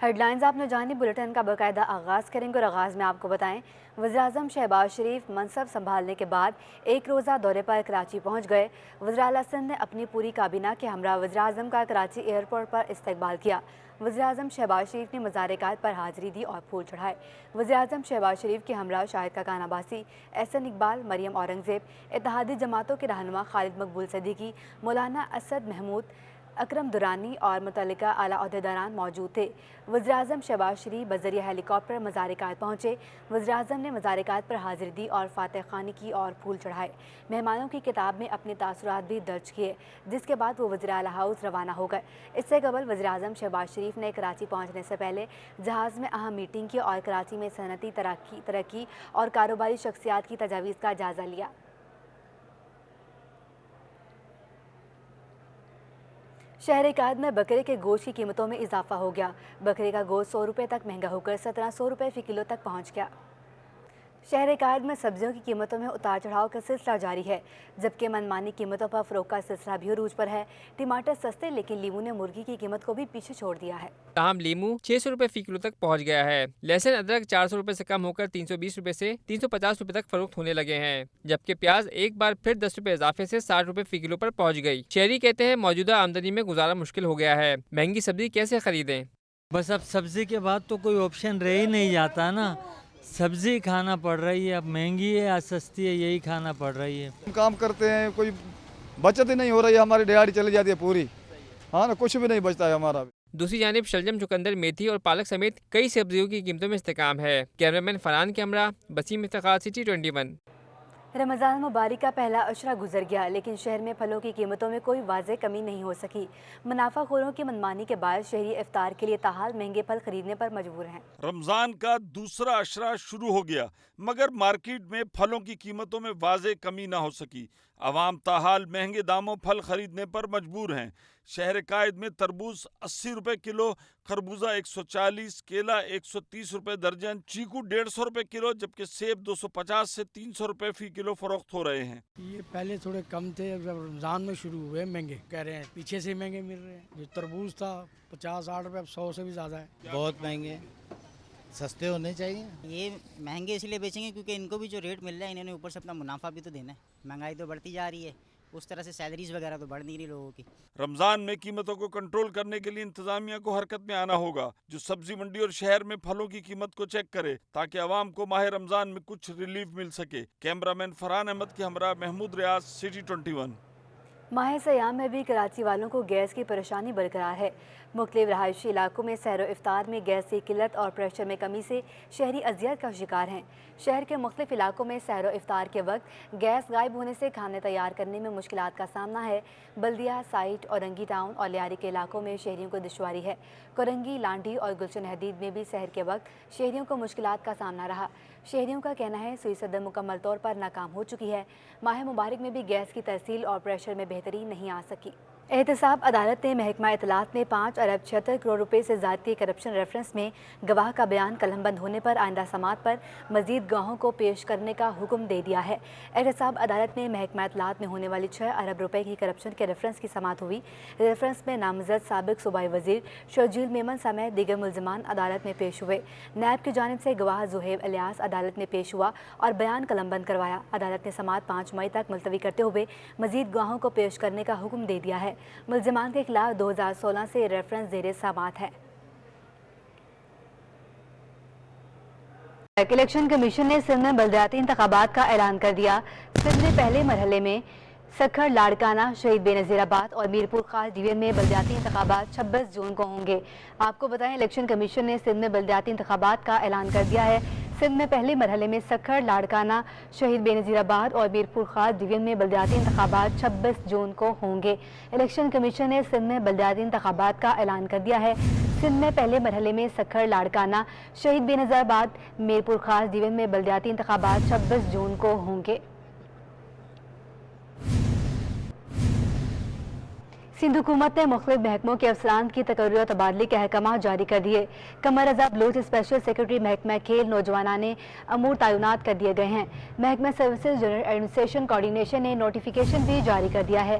Head lines آپ نے جانی، بلیٹن کا باقاعدہ آغاز کریں گے اور آغاز میں آپ کو بتائیں وزیراعظم شہباز شریف منصب سنبھالنے کے بعد ایک روزہ دورے پر کراچی پہنچ گئے۔ وزراء سندھ نے اپنی پوری کابینہ کے ہمراہ وزیراعظم کا کراچی ایئرپورٹ پر استقبال کیا۔ وزیراعظم شہباز شریف نے مزارکات پر حاضری دی اور پھول چڑھائے۔ وزیراعظم شہباز شریف کے ہمراہ شاہد کاکان عباسی، احسن اقبال، مریم اورنگزیب، اتحادی جماعتوں کے رہنما خالد مقبول صدیقی، مولانا اسد محمود، اکرم درانی اور متعلقہ اعلیٰ عہدیداران موجود تھے۔ وزیراعظم شہباز شریف بذریعہ ہیلی کاپٹر مزارکات پہنچے۔ وزیراعظم نے مزارکات پر حاضری دی اور فاتح خوانی کی اور پھول چڑھائے۔ مہمانوں کی کتاب میں اپنے تاثرات بھی درج کیے، جس کے بعد وہ وزیر اعلیٰ ہاؤس روانہ ہو گئے۔ اس سے قبل وزیراعظم شہباز شریف نے کراچی پہنچنے سے پہلے جہاز میں اہم میٹنگ کی اور کراچی میں صنعتی ترقی اور کاروباری شخصیات کی تجاویز کا جائزہ لیا۔ شہر قائد میں بکرے کے گوشت کی قیمتوں میں اضافہ ہو گیا۔ بکرے کا گوشت 100 روپے تک مہنگا ہو کر 1700 روپے فی کلو تک پہنچ گیا۔ شہر قائد میں سبزیوں کی قیمتوں میں اتار چڑھاؤ کا سلسلہ جاری ہے، جبکہ منمانی قیمتوں پر فروخت کا سلسلہ بھی عروج پر ہے۔ ٹماٹر سستے، لیکن لیمو نے مرغی کی قیمت کو بھی پیچھے چھوڑ دیا ہے۔ تاہم لیمو 600 روپے فی کلو تک پہنچ گیا ہے۔ لہسن ادرک 400 روپے سے کم ہو کر 320 روپے سے 350 روپے تک فروخت ہونے لگے ہیں، جبکہ پیاز ایک بار پھر 10 روپے اضافے سے 60 روپے فی کلو پر پہنچ گئی۔ شہری کہتے ہیں موجودہ آمدنی میں گزارا مشکل ہو گیا ہے، مہنگی سبزی کیسے خریدیں؟ بس اب سبزی کے بعد تو کوئی آپشن رہ ہی نہیں جاتا نا، سبزی کھانا پڑ رہی ہے، اب مہنگی ہے یا سستی ہے یہی کھانا پڑ رہی ہے۔ ہم کام کرتے ہیں، کوئی بچت ہی نہیں ہو رہی ہے، ہماری دیہڑی چلی جاتی ہے پوری، ہاں نا، کچھ بھی نہیں بچتا ہے ہمارا۔ دوسری جانب شلجم، چقندر، میتھی اور پالک سمیت کئی سبزیوں کی قیمتوں میں استحکام ہے۔ کیمرامین فرحان کے ہمراہ بسیم افتخار، سٹی 21۔ رمضان المبارک کا پہلا عشرہ گزر گیا، لیکن شہر میں پھلوں کی قیمتوں میں کوئی واضح کمی نہیں ہو سکی۔ منافع خوروں کی منمانی کے باعث شہری افطار کے لیے تاحال مہنگے پھل خریدنے پر مجبور ہیں۔ رمضان کا دوسرا عشرہ شروع ہو گیا، مگر مارکیٹ میں پھلوں کی قیمتوں میں واضح کمی نہ ہو سکی۔ عوام تاحال مہنگے داموں پھل خریدنے پر مجبور ہیں۔ شہر قائد میں تربوز 80 روپے کلو، خربوزہ 140، کیلا 130 روپے درجن، چیکو 150 روپے کلو، جبکہ سیب 250 سے 300 روپے فی کلو فروخت ہو رہے ہیں۔ یہ پہلے تھوڑے کم تھے، جب رمضان میں شروع ہوئے مہنگے کہہ رہے ہیں، پیچھے سے مہنگے مل رہے ہیں۔ جو تربوز تھا 50-60 روپے، اب 100 سے بھی زیادہ ہے۔ بہت مہنگے، سستے ہونے چاہیے۔ یہ مہنگے اس لیے بیچیں گے کیونکہ ان کو بھی جو ریٹ مل رہا ہے انہوں نے اوپر سے اپنا منافع بھی تو دینا ہے۔ مہنگائی تو بڑھتی جا رہی ہے، اس طرح سے سیلریز وغیرہ تو بڑھ نہیں رہی لوگوں کی۔ رمضان میں قیمتوں کو کنٹرول کرنے کے لیے انتظامیہ کو حرکت میں آنا ہوگا، جو سبزی منڈی اور شہر میں پھلوں کی قیمت کو چیک کرے تاکہ عوام کو ماہ رمضان میں کچھ ریلیف مل سکے۔ کیمرامین فرحان احمد کے ہمراہ محمود ریاض، سٹی 21۔ ماہ سیام میں بھی کراچی والوں کو گیس کی پریشانی برقرار ہے۔ مختلف رہائشی علاقوں میں سحر و افطار میں گیس کی قلت اور پریشر میں کمی سے شہری اذیت کا شکار ہیں۔ شہر کے مختلف علاقوں میں سحر و افطار کے وقت گیس غائب ہونے سے کھانے تیار کرنے میں مشکلات کا سامنا ہے۔ بلدیہ، سائٹ، اورنگی ٹاؤن اور لیاری کے علاقوں میں شہریوں کو دشواری ہے۔ کورنگی، لانڈھی اور گلشن حدید میں بھی سحر کے وقت شہریوں کو مشکلات کا سامنا رہا۔ شہریوں کا کہنا ہے سوئی صدر مکمل طور پر ناکام ہو چکی ہے۔ ماہ مبارک میں بھی گیس کی ترسیل اور پریشر میں بہتری نہیں آ سکی۔ احتساب عدالت نے محکمہ اطلاعات میں 5 ارب 76 کروڑ روپے سے زیادتی کرپشن ریفرنس میں گواہ کا بیان قلم بند ہونے پر آئندہ سماعت پر مزید گواہوں کو پیش کرنے کا حکم دے دیا ہے۔ احتساب عدالت میں محکمہ اطلاعات میں ہونے والی 6 ارب روپے کی کرپشن کے ریفرنس کی سماعت ہوئی۔ ریفرنس میں نامزد سابق صوبائی وزیر شرجیل میمن سمیت دیگر ملزمان عدالت میں پیش ہوئے۔ نیب کی جانب سے گواہ زہیب الیاس عدالت میں پیش ہوا اور بیان قلم بند کروایا۔ عدالت نے سماعت 5 مئی تک ملتوی کرتے ہوئے مزید گواہوں کو پیش کرنے کا حکم دے دیا ہے۔ ملزمان کے خلاف 2016 سے ریفرنس زیر سماعت ہے۔ الیکشن کمیشن نے سندھ میں بلدیاتی انتخابات کا اعلان کر دیا۔ سندھ میں پہلے مرحلے میں سکھڑ، لاڑکانہ، شہید بے نظیر آباد اور میرپور خاص ڈویژن میں بلدیاتی انتخابات 26 جون کو ہوں گے۔ آپ کو بتائیں الیکشن کمیشن نے سندھ میں بلدیاتی انتخابات کا اعلان کر دیا ہے۔ سندھ میں پہلے مرحلے میں سکھڑ، لاڑکانہ، شہید بے نظیر آباد اور میرپور خاص ڈویژن میں بلدیاتی انتخابات 26 جون کو ہوں گے۔ الیکشن کمیشن نے سندھ میں بلدیاتی انتخابات کا اعلان کر دیا ہے۔ سندھ میں پہلے مرحلے میں سکھڑ، لاڑکانہ، شہید بے نظیر آباد، میرپور خاص ڈویژن میں بلدیاتی انتخابات 26 جون کو ہوں گے۔ سندھ حکومت نے مختلف محکموں کے افسران کی تقرری اور تبادلے کے احکامات جاری کر دیے۔ قمر رضا بلوچ اسپیشل سیکرٹری محکمہ کھیل نوجوانان امور تعینات کر دیے گئے ہیں۔ محکمہ سروسز جنرل ایڈمنسٹریشن کوارڈینیشن نے نوٹیفیکیشن بھی جاری کر دیا ہے۔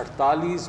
48